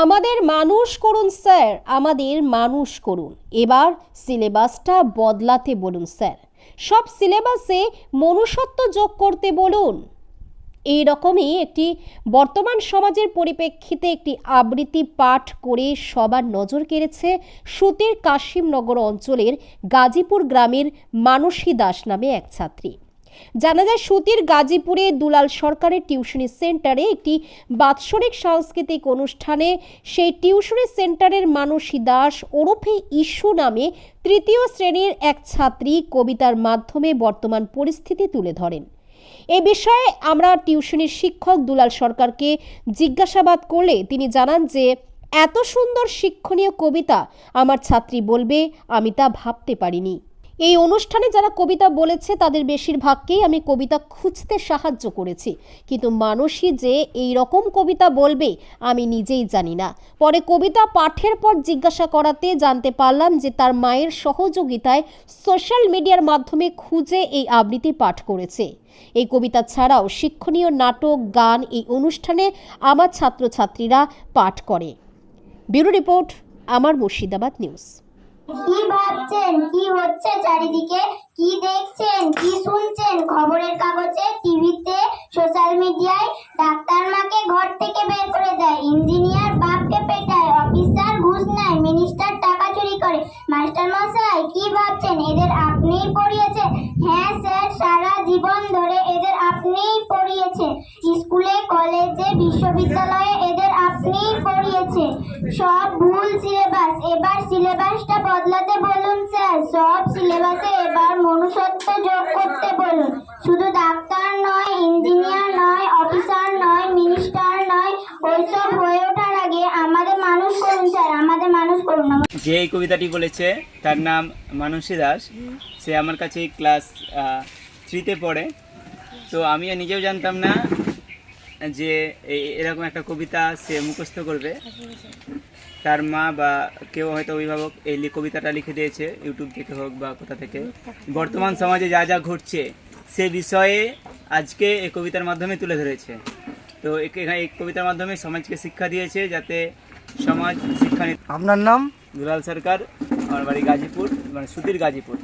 আমাদের মানুষ করুন স্যার, আমাদের মানুষ করুন। এবার সিলেবাসটা বদলাতে বলুন স্যার, সব সিলেবাসে মনুষ্যত্ব যোগ করতে বলুন। এই রকমই একটি বর্তমান সমাজের পরিপ্রেক্ষিতে একটি আবৃত্তি পাঠ করে সবার নজর কেড়েছে সুতির কাশিমনগর অঞ্চলের গাজীপুর গ্রামের মানসী দাস নামে এক ছাত্রী। জানা যায় সুতির গাজীপুরে দুলাল সরকারের টিউশনি সেন্টারে একটি বাৎসরিক সাংস্কৃতিক অনুষ্ঠানে সেই টিউশনি সেন্টারের মানসী দাস ওরফে ইস্যু নামে তৃতীয় শ্রেণীর এক ছাত্রী কবিতার মাধ্যমে বর্তমান পরিস্থিতি তুলে ধরেন। এ বিষয়ে আমরা টিউশনির শিক্ষক দুলাল সরকারকে জিজ্ঞাসাবাদ করলে তিনি জানান যে এত সুন্দর শিক্ষণীয় কবিতা আমার ছাত্রী বলবে আমি তা ভাবতে পারিনি। এই অনুষ্ঠানে যারা কবিতা বলেছে তাদের বেশিরভাগকেই আমি কবিতা খুঁজতে সাহায্য করেছি, কিন্তু মানসী যে এই রকম কবিতা বলবে আমি নিজেই জানি না। পরে কবিতা পাঠের পর জিজ্ঞাসা করাতে জানতে পারলাম যে তার মায়ের সহযোগিতায় সোশ্যাল মিডিয়ার মাধ্যমে খুঁজে এই আবৃত্তি পাঠ করেছে। এই কবিতা ছাড়াও শিক্ষণীয় নাটক, গান এই অনুষ্ঠানে আমার ছাত্রছাত্রীরা পাঠ করে। ব্যুরো রিপোর্ট, আমার মুর্শিদাবাদ নিউজ। কি ভাবছেন, কি হচ্ছে চারিদিকে, কি দেখছেন, কি শুনছেন খবরের কাগজে, টিভিতে, সোশ্যাল মিডিয়ায়? ডাক্তার মাকে ঘর থেকে বের করে দেয়, ইঞ্জিনিয়ার বাপকে পেটায়, অফিসার ঘুষ নেয়, মিনিস্টার টাকা চুরি করে। মাস্টার মশাই কি ভাবছেন এদের আপনিই পড়িয়েছেন? হ্যাঁ স্যার, সারা জীবন ধরে এদের আপনিই পড়িয়েছেন। স্কুলে, কলেজে, বিশ্ববিদ্যালয়ে এদের আপনিই পড়িয়েছেন। সব ভুল সিলেবাস, এবার সিলেবাসটা বদলাতে বলুন স্যার। সব সিলেবাসে এবার মনুষ্যত্ব যোগ করতে বলুন। শুধু ডাক্তার নয়, ইঞ্জিনিয়ার নয়, অফিসার নয়, মিনিস্টার নয়, ওইসব হয়ে ওঠার আগে আমাদের মানুষ করুন স্যার, আমাদের মানুষ করুন। যে এই কবিতাটি বলেছে তার নাম মানসী দাস। সে আমার কাছে ক্লাস 3-তে পড়ে। তো আমি নিজেও জানতাম না যে এরকম একটা কবিতা সে মুখস্থ করবে। তার মা বা কেউ হয়তো অভিভাবক এই কবিতাটা লিখে দিয়েছে, ইউটিউব থেকে হোক বা কোথা থেকে। বর্তমান সমাজে যা যা ঘটছে সে বিষয়ে আজকে এই কবিতার মাধ্যমে তুলে ধরেছে। তো এই কবিতার মাধ্যমে সমাজকে শিক্ষা দিয়েছে যাতে সমাজ শিক্ষা। আপনার নাম? দুলাল সরকার, আমার বাড়ি গাজীপুর, মানে সুতির গাজীপুর।